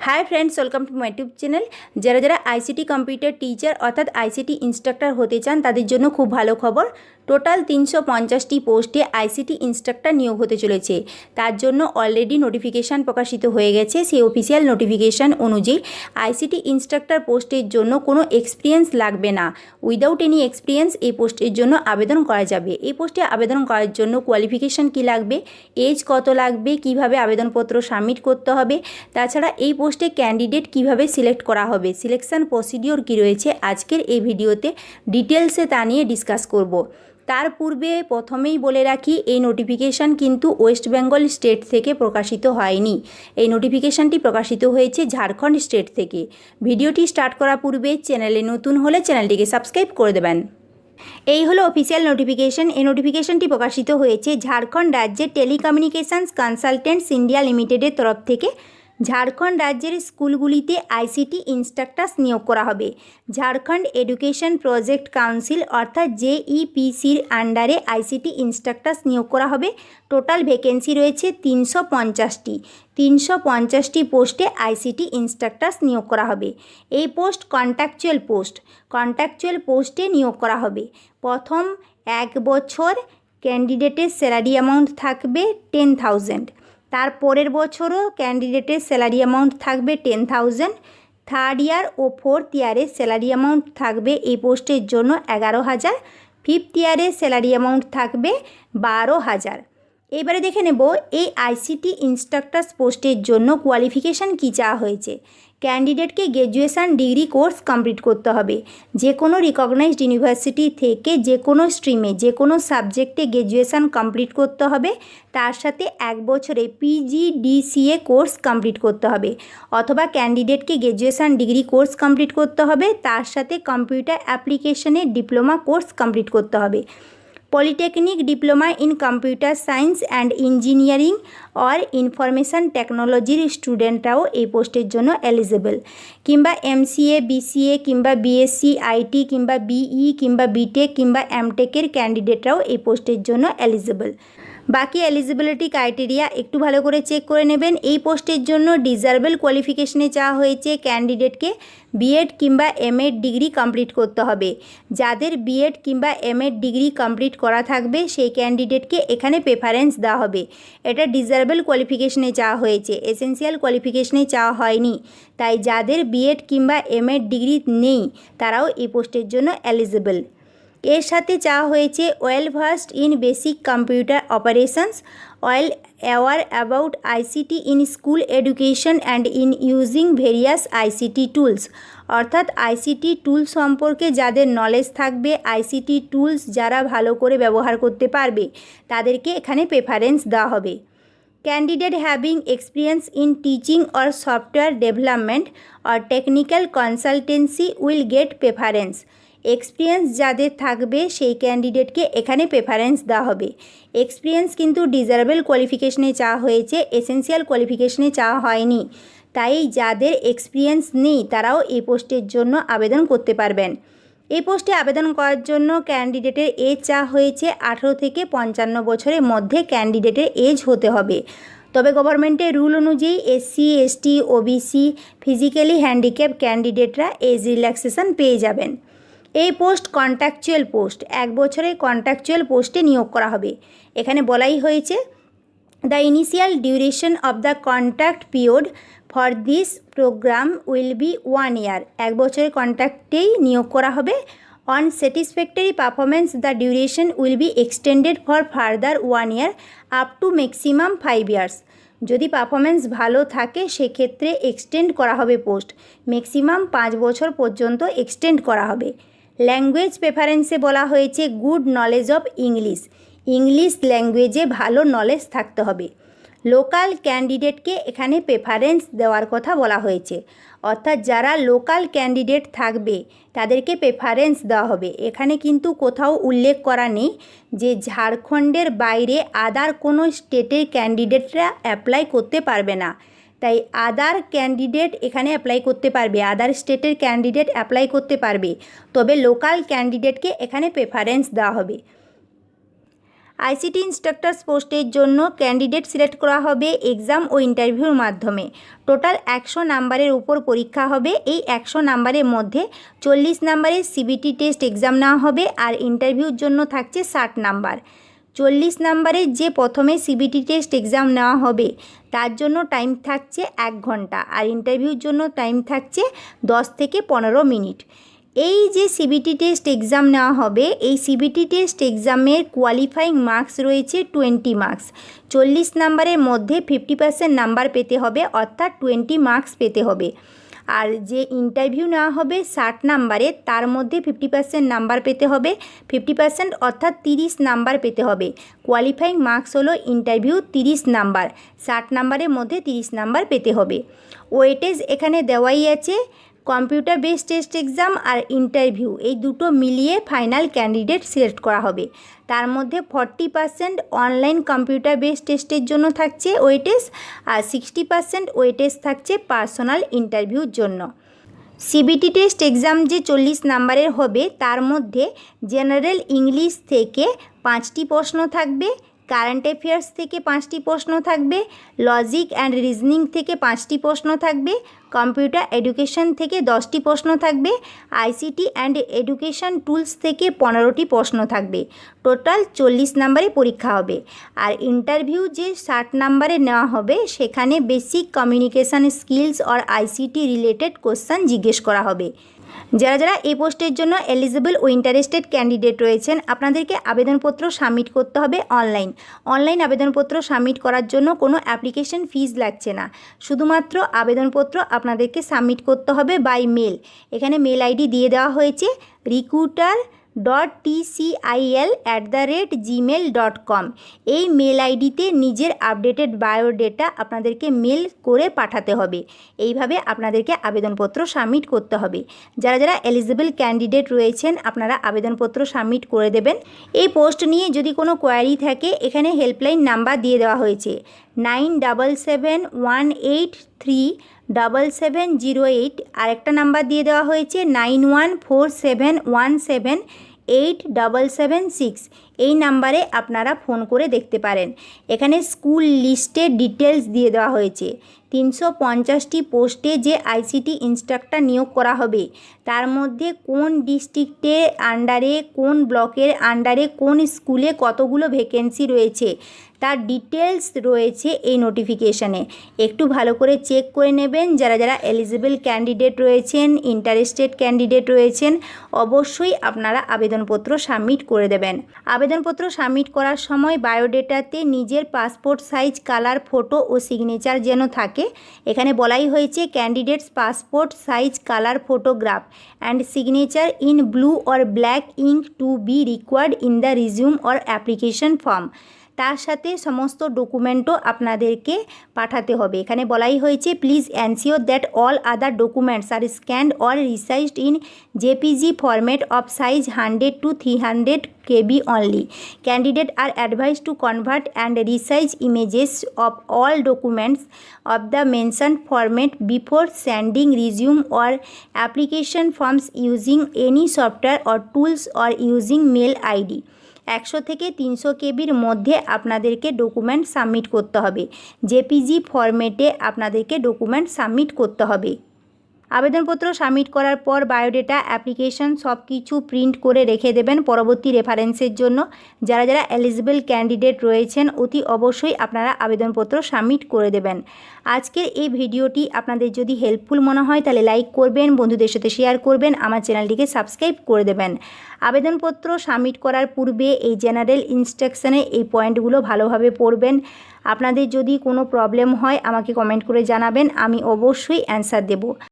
Hi friends, welcome to my YouTube channel. যারা যারা ICT computer teacher অর্থাৎ ICT instructor হতে চান তাদের জন্য খুব ভালো খবর। টোটাল 350টি পোস্টে আইসিটি ইনস্ট্রাক্টর নিয়োগ হতে চলেছে। তার জন্য অলরেডি নোটিফিকেশান প্রকাশিত হয়ে গেছে। সেই অফিসিয়াল নোটিফিকেশান অনুযায়ী আইসিটি ইনস্ট্রাক্টর পোস্টের জন্য কোনো এক্সপিরিয়েন্স লাগবে না। উইদাউট এনি এক্সপিরিয়েন্স এই পোস্টের জন্য আবেদন করা যাবে। এই পোস্টে আবেদন করার জন্য কোয়ালিফিকেশান কী লাগবে, এজ কত লাগবে, কিভাবে আবেদনপত্র সাবমিট করতে হবে, তাছাড়া এই পোস্টে ক্যান্ডিডেট কিভাবে সিলেক্ট করা হবে, সিলেকশন প্রসিডিওর কী রয়েছে, আজকের এই ভিডিওতে ডিটেলসে তা নিয়ে ডিসকাস করব। তার পূর্বে প্রথমেই বলে রাখি, এই নোটিফিকেশান কিন্তু ওয়েস্ট বেঙ্গল স্টেট থেকে প্রকাশিত হয়নি। এই নোটিফিকেশানটি প্রকাশিত হয়েছে ঝাড়খণ্ড স্টেট থেকে। ভিডিওটি স্টার্ট করার পূর্বে চ্যানেলে নতুন হলে চ্যানেলটিকে সাবস্ক্রাইব করে দেবেন। এই হলো অফিসিয়াল নোটিফিকেশান। এই নোটিফিকেশানটি প্রকাশিত হয়েছে ঝাড়খণ্ড রাজ্যের টেলিকমিউনিকেশনস কনসালটেন্টস ইন্ডিয়া লিমিটেডের তরফ থেকে। ঝাড়খণ্ড রাজ্যের স্কুলগুলিতে আইসিটি ইনস্ট্রাক্টরস নিয়োগ করা হবে। ঝাড়খণ্ড এডুকেশন প্রজেক্ট কাউন্সিল অর্থাৎ জেইপিসির আন্ডারে আইসিটি ইনস্ট্রাক্টরস নিয়োগ করা হবে। টোটাল ভ্যাকেন্সি রয়েছে 350টি। 350টি পোস্টে আইসিটি ইনস্ট্রাক্টরস নিয়োগ করা হবে। এই পোস্ট কন্ট্রাকচুয়াল পোস্ট। কন্ট্রাকচুয়াল পোস্টে নিয়োগ করা হবে। প্রথম 1 বছর ক্যান্ডিডেটের স্যালারি অ্যামাউন্ট থাকবে 10,000। তার পরের বছরও ক্যান্ডিডেটের স্যালারি অ্যামাউন্ট থাকবে 10,000। থার্ড ইয়ার ও ফোর্থ ইয়ারের স্যালারি অ্যামাউন্ট থাকবে এই পোস্টের জন্য 11,000। ফিফথ ইয়ারের স্যালারি অ্যামাউন্ট থাকবে 12,000। এবারে দেখে নেব এই আইসিটি ইনস্ট্রাক্টরস পোস্টের জন্য কোয়ালিফিকেশান কী চাওয়া হয়েছে। ক্যান্ডিডেটকে গ্র্যাজুয়েশন ডিগ্রি কোর্স কমপ্লিট করতে হবে। যে কোনো রিকগনাইজড ইউনিভার্সিটি থেকে যে কোনো স্ট্রিমে যে কোনো সাবজেক্টে গ্র্যাজুয়েশন কমপ্লিট করতে হবে। তার সাথে 1 বছরে পিজিডিসিএ কোর্স কমপ্লিট করতে হবে, অথবা ক্যান্ডিডেটকে গ্র্যাজুয়েশন ডিগ্রি কোর্স কমপ্লিট করতে হবে, তার সাথে কম্পিউটার অ্যাপ্লিকেশনে ডিপ্লোমা কোর্স কমপ্লিট করতে হবে। Polytechnic diploma in computer science and engineering or information টেকনোলজির স্টুডেন্টরাও এই পোস্টের জন্য এলিজিবল, কিংবা এমসিএ, বিসিএ কিংবা বিএসসি, আইটি কিংবা বিই কিংবা বিটেক কিংবা এমটেকের ক্যান্ডিডেটরাও এই পোস্টের জন্য এলিজিবল। বাকি এলিজিবিলিটি ক্রাইটেরিয়া একটু ভালো করে চেক করে নেবেন। এই পোস্টের জন্য ডিজারেবল কোয়ালিফিকেশনে চাওয়া হয়েছে ক্যান্ডিডেটকে বিএড কিংবা এমএড ডিগ্রি কমপ্লিট করতে হবে। যাদের বিএড কিংবা এমএড ডিগ্রি কমপ্লিট করা থাকবে সেই ক্যান্ডিডেটকে এখানে প্রেফারেন্স দেওয়া হবে। এটা ডিজারেবল কোয়ালিফিকেশনে চাওয়া হয়েছে, এসেনশিয়াল কোয়ালিফিকেশনে চাওয়া হয়নি। তাই যাদের বিএড কিংবা এমএড ডিগ্রি নেই তারাও এই পোস্টের জন্য এলিজিবল। এর সাথে চাওয়া হয়েছে well versed in basic computer operations, well aware about ICT in school education and in using various ICT tools. অর্থাৎ আইসিটি টুলস সম্পর্কে যাদের নলেজ থাকবে, আইসিটি টুলস যারা ভালো করে ব্যবহার করতে পারবে তাদেরকে এখানে প্রেফারেন্স দেওয়া হবে। Candidate having experience in teaching or software development or technical consultancy will get preference. Experience যাদের থাকবে সেই ক্যান্ডিডেটকে এখানে প্রেফারেন্স দেওয়া হবে। এক্সপিরিয়েন্স কিন্তু ডিজারেবল কোয়ালিফিকেশনে চাওয়া হয়েছে, এসেনশিয়াল কোয়ালিফিকেশনে চাওয়া হয়নি। তাই যাদের এক্সপিরিয়েন্স নেই তারাও এই পোস্টের জন্য আবেদন করতে পারবেন। এই পোস্টে আবেদন করার জন্য ক্যান্ডিডেটের এজ চাওয়া হয়েছে 18 থেকে 55 বছরের মধ্যে ক্যান্ডিডেটের এজ হতে হবে। তবে গভর্নমেন্টের রুল অনুযায়ী SC, ST, OBC, physically handicap ক্যান্ডিডেটরা এজ রিল্যাক্সেশন পেয়ে যাবেন। এই পোস্ট কন্ট্রাকচুয়াল পোস্ট, 1 বছরের কন্ট্রাকচুয়াল পোস্টে নিয়োগ করা হবে। এখানে বলাই হয়েছে the initial duration of the contract period for this program will be 1 year. 1 বছরের কন্ট্রাক্টেই নিয়োগ করা হবে। On satisfactory performance the duration will be extended for further 1 year up to maximum 5 years. যদি পারফরমেন্স ভালো থাকে সেক্ষেত্রে এক্সটেন্ড করা হবে পোস্ট, ম্যাক্সিমাম 5 বছর পর্যন্ত এক্সটেন্ড করা হবে। ল্যাঙ্গুয়েজ প্রেফারেন্সে বলা হয়েছে good knowledge of English. English ল্যাঙ্গুয়েজে ভালো নলেজ থাকতে হবে। লোকাল ক্যান্ডিডেটকে এখানে প্রেফারেন্স দেওয়ার কথা বলা হয়েছে, অর্থাৎ যারা লোকাল ক্যান্ডিডেট থাকবে তাদেরকে প্রেফারেন্স দেওয়া হবে। এখানে কিন্তু কোথাও উল্লেখ করা নেই যে ঝাড়খণ্ডের বাইরে আদার কোনো স্টেটের ক্যান্ডিডেটরা অ্যাপ্লাই করতে পারবে না। তাই আদার ক্যান্ডিডেট এখানে অ্যাপ্লাই করতে পারবে, আদার স্টেটের ক্যান্ডিডেট অ্যাপ্লাই করতে পারবে, তবে লোকাল ক্যান্ডিডেটকে এখানে প্রেফারেন্স দেওয়া হবে। আইসিটি ইনস্ট্রাক্টরস পোস্টের জন্য ক্যান্ডিডেট সিলেক্ট করা হবে এক্সাম ও ইন্টারভিউর মাধ্যমে। টোটাল 100 নাম্বারের উপর পরীক্ষা হবে। এই 100 নাম্বারের মধ্যে 40 নাম্বারের সিবিটি টেস্ট এক্সাম নেওয়া হবে আর ইন্টারভিউর জন্য থাকছে 60 নাম্বার। 40 নাম্বারের যে প্রথমে সিবিটি টেস্ট এক্সাম নেওয়া হবে তার জন্য টাইম থাকছে 1 ঘন্টা আর ইন্টারভিউর জন্য টাইম থাকছে 10 থেকে 15 মিনিট। এই যে সিবিটি টেস্ট এক্সাম নেওয়া হবে, এই সিবিটি টেস্ট এক্সামের কোয়ালিফাইং মার্কস রয়েছে 20 মার্কস। 40 নাম্বারের মধ্যে 50% নাম্বার পেতে হবে, অর্থাৎ 20 মার্কস পেতে হবে। আর যে ইন্টারভিউ নেওয়া হবে 60 নাম্বারে, তার মধ্যে 50% নাম্বার পেতে হবে, 50% অর্থাৎ 30 নাম্বার পেতে হবে। কোয়ালিফাইং মার্কস হলো ইন্টারভিউ 30 নাম্বার, 60 নাম্বারের মধ্যে 30 নাম্বার পেতে হবে। ওয়েটেজ এখানে দেওয়াই আছে। কম্পিউটার বেসড টেস্ট এক্সাম আর ইন্টারভিউ এই দুটো মিলিয়ে ফাইনাল ক্যান্ডিডেট সিলেক্ট করা হবে। তার মধ্যে 40% অনলাইন কম্পিউটার বেসড টেস্টের জন্য থাকছে ওয়েটেজ আর 60% ওয়েটেজ থাকছে পার্সোনাল ইন্টারভিউর জন্য। সিবিটি টেস্ট এক্সাম যে 40 নাম্বারের হবে তার মধ্যে জেনারেল ইংলিশ থেকে 5টি প্রশ্ন থাকবে, কারেন্ট অ্যাফেয়ার্স থেকে 5টি প্রশ্ন থাকবে, লজিক অ্যান্ড রিজনিং থেকে 5টি প্রশ্ন থাকবে, কম্পিউটার এডুকেশন থেকে 10টি প্রশ্ন থাকবে, আইসিটি অ্যান্ড এডুকেশন টুলস থেকে 15টি প্রশ্ন থাকবে। টোটাল 40 নাম্বারে পরীক্ষা হবে। আর ইন্টারভিউ যে 60 নাম্বারে নেওয়া হবে সেখানে বেসিক কমিউনিকেশান স্কিলস আর আইসিটি রিলেটেড কোশ্চেন জিজ্ঞেস করা হবে। যারা যারা এই পোস্টের জন্য এলিজিবল ও ইন্টারেস্টেড ক্যান্ডিডেট রয়েছেন, আপনাদেরকে আবেদনপত্র সাবমিট করতে হবে অনলাইন আবেদনপত্র সাবমিট করার জন্য কোনো অ্যাপ্লিকেশন ফিজ লাগছে না। শুধুমাত্র আবেদনপত্র আপনাদেরকে সাবমিট করতে হবে বাই মেল। এখানে মেল আইডি দিয়ে দেওয়া হয়েছে recruiter.tcil@gmail.com। এই মেল আইডিতে নিজের আপডেটেড বায়োডেটা আপনাদেরকে মেল করে পাঠাতে হবে। এইভাবে আপনাদেরকে আবেদনপত্র সাবমিট করতে হবে। যারা যারা এলিজিবল ক্যান্ডিডেট রয়েছেন আপনারা আবেদনপত্র সাবমিট করে দেবেন। এই পোস্ট নিয়ে যদি কোনো কোয়ারি থাকে এখানে হেল্পলাইন নাম্বার দিয়ে দেওয়া হয়েছে 9771837708। আরেকটা নাম্বার দিয়ে দেওয়া হয়েছে 9147178776। এই নাম্বারে আপনারা ফোন করে দেখতে পারেন। এখানে স্কুল লিস্টের ডিটেলস দিয়ে দেওয়া হয়েছে। 350টি পোস্টে যে আইসিটি ইনস্ট্রাক্টর নিয়োগ করা হবে তার মধ্যে কোন ডিস্ট্রিক্টের আন্ডারে, কোন ব্লকের আন্ডারে, কোন স্কুলে কতগুলো ভ্যাকেন্সি রয়েছে তার ডিটেলস রয়েছে এই নোটিফিকেশানে। একটু ভালো করে চেক করে নেবেন। যারা যারা এলিজিবল ক্যান্ডিডেট রয়েছেন, ইন্টারেস্টেড ক্যান্ডিডেট রয়েছেন, অবশ্যই আপনারা আবেদনপত্র সাবমিট করে দেবেন। আবেদনপত্র সাবমিট করার সময় বায়োডেটাতে নিজের পাসপোর্ট সাইজ কালার ফটো ও সিগনেচার যেন থাকে। এখানে বলাই হয়েছে candidates passport size colour photograph and signature in blue or black ink to be required in the resume or application form. তার সাথে সমস্ত ডকুমেন্টও আপনাদেরকে পাঠাতে হবে। এখানে বলাই হয়েছে please ensure that all other documents are scanned or resized in JPG format of size 100 to 300 KB only. Candidates are advised to convert and resize images of all documents of the mentioned format before sending resume or application forms using any software or tools or using mail ID. 100 থেকে 300 KBর মধ্যে আপনাদেরকে document submit করতে হবে। JPG ফরম্যাটে আপনাদেরকে document submit করতে হবে। আবেদনপত্র সাবমিট করার পর বায়োডেটা, অ্যাপ্লিকেশন সব কিছু প্রিন্ট করে রেখে দেবেন পরবর্তী রেফারেন্সের জন্য। যারা যারা এলিজিবল ক্যান্ডিডেট রয়েছেন অতি অবশ্যই আপনারা আবেদনপত্র সাবমিট করে দেবেন। আজকের এই ভিডিওটি আপনাদের যদি হেল্পফুল মনে হয় তাহলে লাইক করবেন, বন্ধুদের সাথে শেয়ার করবেন, আমার চ্যানেলটিকে সাবস্ক্রাইব করে দেবেন। আবেদনপত্র সাবমিট করার পূর্বে এই জেনারেল ইনস্ট্রাকশনে এই পয়েন্টগুলো ভালোভাবে পড়বেন। আপনাদের যদি কোনো প্রবলেম হয় আমাকে কমেন্ট করে জানাবেন, আমি অবশ্যই অ্যান্সার দেব।